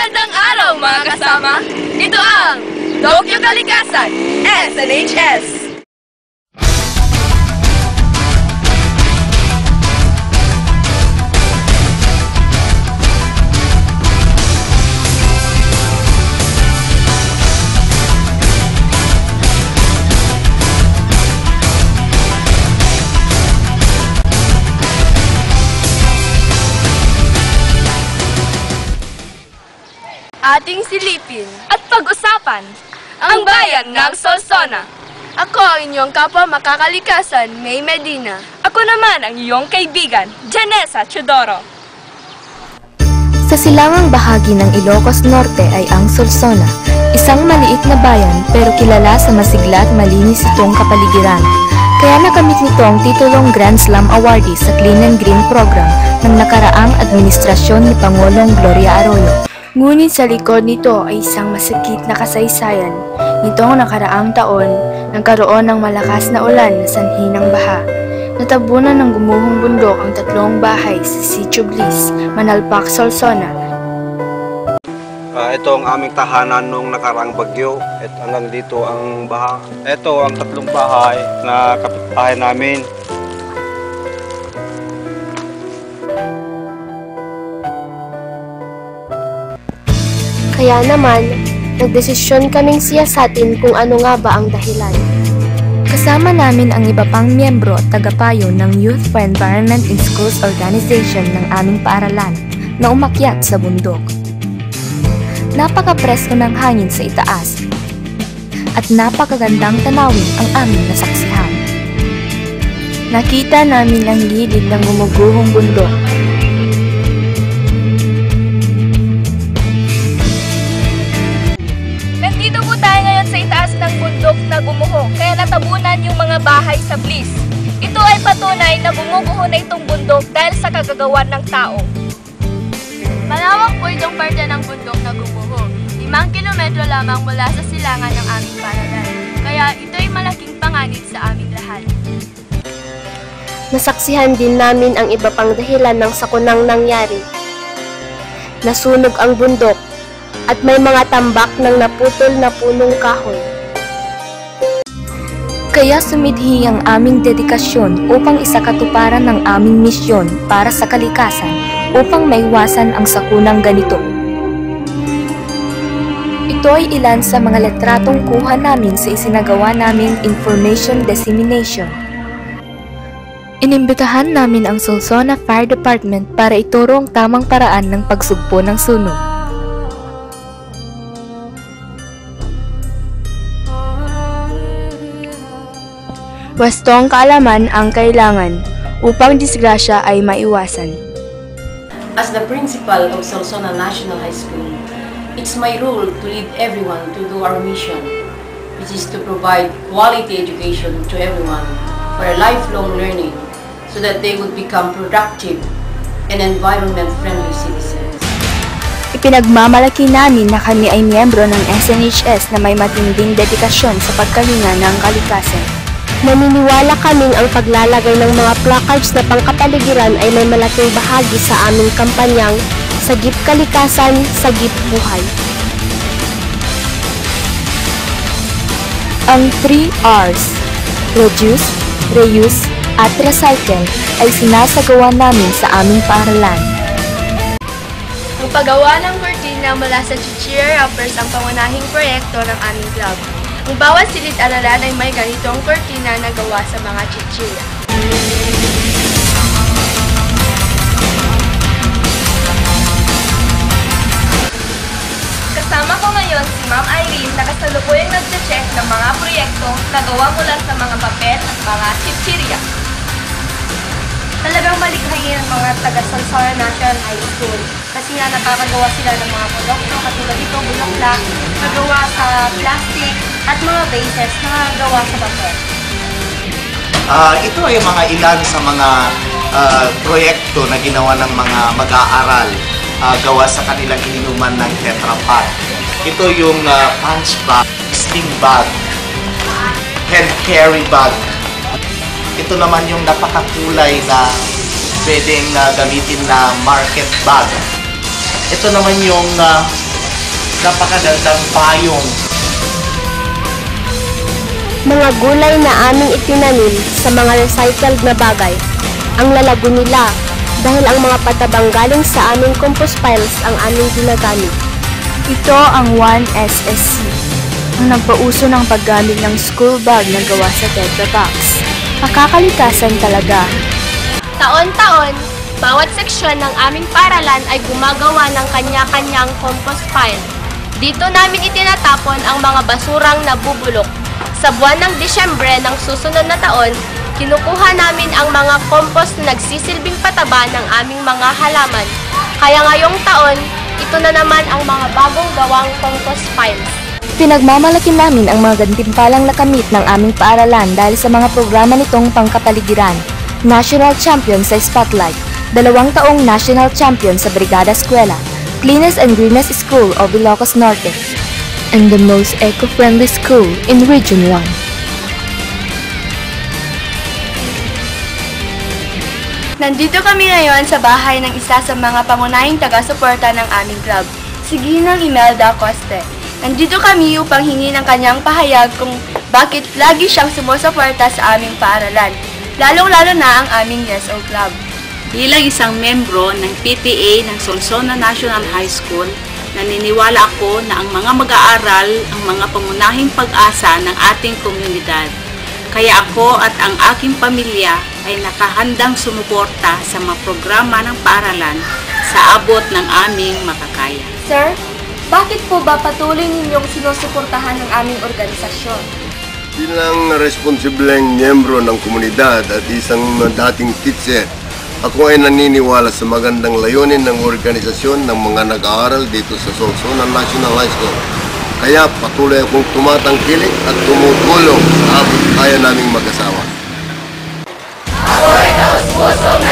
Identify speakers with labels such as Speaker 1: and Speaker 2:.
Speaker 1: Magandang araw mga kasama! Ito ang Tokyo Kalikasan, SNHS! Ating silipin at pag-usapan ang bayan ng Solsona. Ako ang inyong kapwa makakalikasan, May Medina. Ako naman ang iyong kaibigan, Janessa Chodoro.
Speaker 2: Sa silangang bahagi ng Ilocos Norte ay ang Solsona, isang maliit na bayan pero kilala sa masigla at malinis itong kapaligiran. Kaya nakamit nito ang titulong Grand Slam Awardee sa Clean and Green Program ng nakaraang administrasyon ni Pangulong Gloria Arroyo. Ngunit sa likod nito ay isang masakit na kasaysayan. Nitong nakaraang taon, nagkaroon ng malakas na ulan na sanhi ng baha. Natabunan ng gumuhong bundok ang tatlong bahay sa Sitio Bliss, Manalpak, Solsona.
Speaker 3: Ito ang aming tahanan nung nakaraang bagyo. At hanggang dito ang baha. Ito ang tatlong bahay na kapitbahay namin.
Speaker 2: Kaya naman, nagdesisyon kaming siyasatin kung ano nga ba ang dahilan. Kasama namin ang iba pang miyembro at tagapayo ng Youth for Environment in Schools Organization ng aming paaralan na umakyat sa bundok. Napaka-presko ng hangin sa itaas at napakagandang tanawin ang aming nasaksihan. Nakita namin ang gilid ng gumuguhong bundok.
Speaker 1: Nandito po tayo ngayon sa itaas ng bundok na gumuho, kaya natabunan yung mga bahay sa Bliss. Ito ay patunay na gumuguho na itong bundok dahil sa kagagawan ng tao. Malawak po itong parte ng bundok na gumuho. 5 kilometro lamang mula sa silangan ng aming paaralan. Kaya ito ay malaking panganib sa aming lahat.
Speaker 2: Nasaksihan din namin ang iba pang dahilan ng sakunang nangyari. Nasunog ang bundok at may mga tambak ng naputol na punong kahoy. Kaya sumidhi ang aming dedikasyon upang isakatuparan ng aming misyon para sa kalikasan upang maiwasan ang sakunang ganito. Ito ay ilan sa mga letratong kuha namin sa isinagawa naming information dissemination. Inimbitahan namin ang Solsona Fire Department para ituro ang tamang paraan ng pagsugpo ng sunog. Wastong kaalaman ang kailangan upang disgrasya ay maiwasan.
Speaker 4: As the principal of Solsona National High School, it's my role to lead everyone to do our mission, which is to provide quality education to everyone for a lifelong learning so that they would become productive and environment-friendly citizens.
Speaker 2: Ipinagmamalaki namin na kami ay miyembro ng SNHS na may matinding dedikasyon sa pagkalinga ng kalikasan. Naniniwala kaming ang paglalagay ng mga placards na pangkapaligiran ay may malaking bahagi sa aming kampanyang Sagip Kalikasan, Sagip Buhay. Ang 3 R's, Reduce, Reuse, at Recycle ay sinasagawa namin sa aming paaralan.
Speaker 1: Ang paggawa ng kurtina mula sa chichirya wrappers ang pangunahing proyekto ng aming club. Ang bawat silid-aralan ay may ganitong kurtina na gawa sa mga chichirya. Kasama ko ngayon si Ma'am Irene na kasalukuyang nag-check ng mga proyekto na gawa mula sa mga papel at mga chichirya. Talagang malikhain ang mga taga-Solsona National High School kasi nga nakakagawa sila ng mga produkto katulad ito, bulaklak, nagawa sa plastic at mga bases na gawa sa papel.
Speaker 5: Ito ay mga ilan sa mga proyekto na ginawa ng mga mag-aaral gawa sa kanilang ininuman ng Tetra Pak. Ito yung punch bag, sling bag, hand carry bag. Ito naman yung napakakulay na pwedeng gamitin na market bag. Ito naman yung napakagandang payong.
Speaker 6: Mga gulay na aming itinanim sa mga recycled na bagay. Ang lalago nila dahil ang mga patabang galing sa aming compost piles ang aming ginagamit.
Speaker 2: Ito ang 1SSC, ang nagpauso ng paggamit ng school bag na gawa sa Tetra Paks. Makakalikasan talaga.
Speaker 1: Taon-taon, bawat seksyon ng aming paaralan ay gumagawa ng kanya-kanyang compost pile. Dito namin itinatapon ang mga basurang nabubulok. Sa buwan ng Disyembre ng susunod na taon, kinukuha namin ang mga compost na nagsisilbing pataba ng aming mga halaman. Kaya ngayong taon, ito na naman ang mga bagong gawang compost piles.
Speaker 2: Pinagmamalaki namin ang mga gantimpalang nakamit ng aming paaralan dahil sa mga programa nitong pangkapaligiran. National Champion sa Spotlight, 2 taong National Champion sa Brigada Eskwela, Cleanest and Greenest School of Ilocos Norte, and the most eco-friendly school in Region 1.
Speaker 1: Nandito kami ngayon sa bahay ng isa sa mga pangunahing taga-suporta ng aming club, si Ginang Imelda Coste. Nandito kami upang hingi ng kanyang pahayag kung bakit lagi siyang sumusuporta sa aming paaralan, lalong-lalo na ang aming YesO Club.
Speaker 7: Bilang isang membro ng PTA ng Solsona National High School, naniniwala ako na ang mga mag-aaral ang mga pangunahing pag-asa ng ating komunidad. Kaya ako at ang aking pamilya ay nakahandang sumuporta sa mga programa ng paaralan sa abot ng aming makakaya.
Speaker 1: Sir, bakit po ba patuloy ninyong sinusuportahan ng aming organisasyon?
Speaker 8: Bilang responsibleng miyembro ng komunidad at isang dating teacher, ako ay naniniwala sa magandang layunin ng organisasyon ng mga nag-aaral dito sa Solsona National High School. Kaya patuloy akong tumatangkilik at tumutulong sa abot kaya naming mag-asawa.
Speaker 1: Ako ay taos-pusong